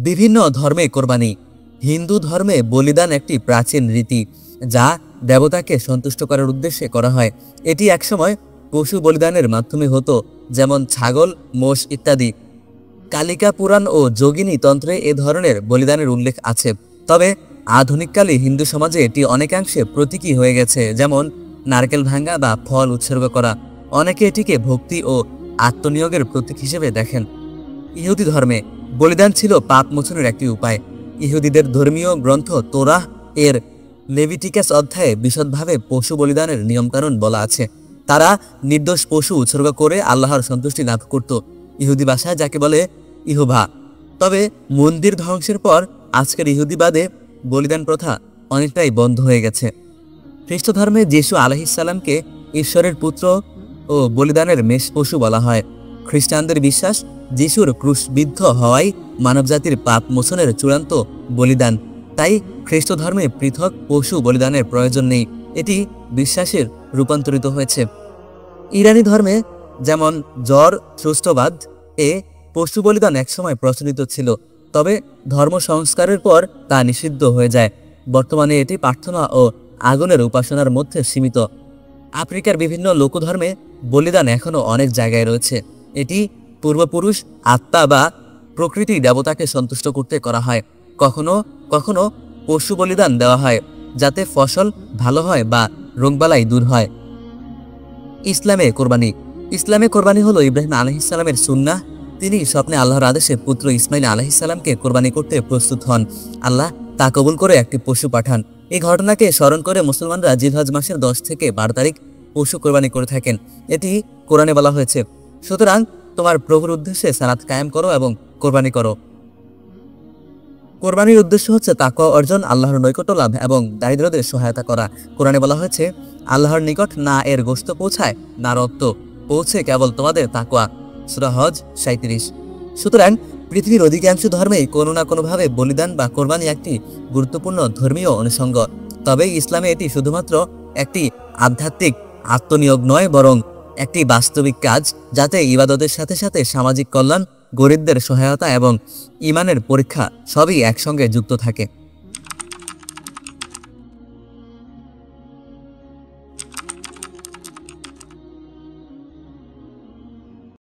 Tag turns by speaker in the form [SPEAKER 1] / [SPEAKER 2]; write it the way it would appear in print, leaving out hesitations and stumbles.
[SPEAKER 1] বিভিন্ন ধর্মে কোরবানি। হিন্দু ধর্মে বলিদান একটি প্রাচীন রীতি, যা দেবতাকে সন্তুষ্ট করার উদ্দেশ্যে করা হয়। এটি একসময় পশু বলিদানের মাধ্যমে হতো, যেমন ছাগল, মোষ ইত্যাদি। কালিকা পুরাণ ও যোগিনী তন্ত্রে এ ধরনের বলিদানের উল্লেখ আছে। তবে আধুনিককালে হিন্দু সমাজে এটি অনেকাংশে প্রতীকী হয়ে গেছে, যেমন নারকেল ভাঙ্গা বা ফল উৎসর্গ করা। অনেকে এটিকে ভক্তি ও আত্মনিয়োগের প্রতীক হিসেবে দেখেন। ইহুদি ধর্মে বলিদান ছিল পাপ মোচনের একটি উপায়। ইহুদিদের ধর্মীয় গ্রন্থ তোরাহ এর লেভিটিকাস অধ্যায়ে বিশদভাবে পশু বলিদানের নিয়মকানুন বলা আছে। তারা নির্দোষ পশু উৎসর্গ করে আল্লাহর সন্তুষ্টি লাভ করত, ইহুদি ভাষায় যাকে বলে ইহুভা। তবে মন্দির ধ্বংসের পর আজকের ইহুদিবাদে বলিদান প্রথা অনেকটাই বন্ধ হয়ে গেছে। খ্রিস্ট ধর্মে যিশু আলাইহিসসালামকে ঈশ্বরের পুত্র ও বলিদানের মেষ পশু বলা হয়। খ্রিস্টানদের বিশ্বাস, যিশুর ক্রুশবিদ্ধ হওয়াই মানবজাতির পাপ মোচনের চূড়ান্ত বলিদান। তাই খ্রিস্ট ধর্মে পৃথক পশু বলিদানের প্রয়োজন নেই, এটি বিশ্বাসের রূপান্তরিত হয়েছে। ইরানি ধর্মে, যেমন জরথ্রুস্ট্রবাদ এ পশু বলিদান একসময় প্রচলিত ছিল, তবে ধর্ম সংস্কারের পর তা নিষিদ্ধ হয়ে যায়। বর্তমানে এটি প্রার্থনা ও আগুনের উপাসনার মধ্যে সীমিত। আফ্রিকার বিভিন্ন লোকধর্মে বলিদান এখনও অনেক জায়গায় রয়েছে। এটি পূর্বপুরুষ, আত্মা বা প্রকৃতি দেবতাকে সন্তুষ্ট করতে করা হয়। কখনো কখনো পশু বলিদান দেওয়া হয় যাতে ফসল ভালো হয় বা রোগবালাই দূর হয়। ইসলামে কোরবানি। ইসলামে কোরবানি হলো ইব্রাহিম আলাইহিসসালামের সুন্নাহ। তিনি স্বপ্নে আল্লাহর আদেশে পুত্র ইসমাইল আলাইহিসসালামকে কোরবানি করতে প্রস্তুত হন। আল্লাহ তা কবুল করে একটি পশু পাঠান। এই ঘটনাকে স্মরণ করে মুসলমানরা জিলহজ মাসের 10 থেকে 12 তারিখ পশু কোরবানি করে থাকেন। এটি কোরআনে বলা হয়েছে। সুতরাং তোমার প্রভুর উদ্দেশ্যে সালাত কায়েম করো এবং কোরবানি করো। কোরবানির উদ্দেশ্য হচ্ছে তাকওয়া অর্জন, আল্লাহর নৈকট্য লাভ এবং দারিদ্রদের সহায়তা করা। কোরআনে বলা হয়েছে, আল্লাহর নিকট না এর গোশত পৌঁছায়, না রক্ত, পৌঁছে কেবল তোমাদের তাকওয়া। সূরা হজ 37। সুতরাং পৃথিবীর অধিকাংশ ধর্মেই কোনো না কোনোভাবে বলিদান বা কোরবানি একটি গুরুত্বপূর্ণ ধর্মীয় অনুষঙ্গ। তবে ইসলামে এটি শুধুমাত্র একটি আধ্যাত্মিক আত্মনিয়োগ নয়, বরং একটি বাস্তবিক কাজ, যাতে ইবাদতের সাথে সাথে সামাজিক কল্যাণ, গরিবদের সহায়তা এবং ঈমানের পরীক্ষা সবই একসঙ্গে যুক্ত থাকে।